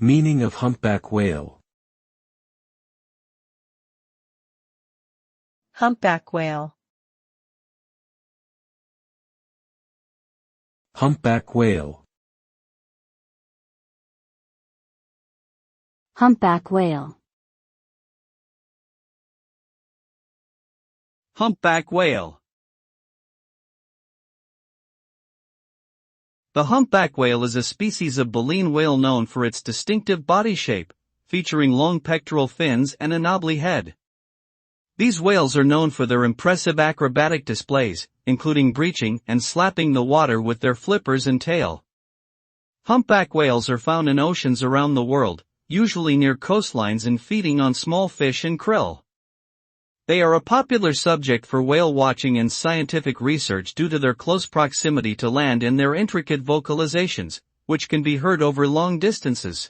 Meaning of humpback whale. Humpback whale. Humpback whale. Humpback whale. Humpback whale. The humpback whale is a species of baleen whale known for its distinctive body shape, featuring long pectoral fins and a knobbly head. These whales are known for their impressive acrobatic displays, including breaching and slapping the water with their flippers and tail. Humpback whales are found in oceans around the world, usually near coastlines and feeding on small fish and krill. They are a popular subject for whale watching and scientific research due to their close proximity to land and their intricate vocalizations, which can be heard over long distances.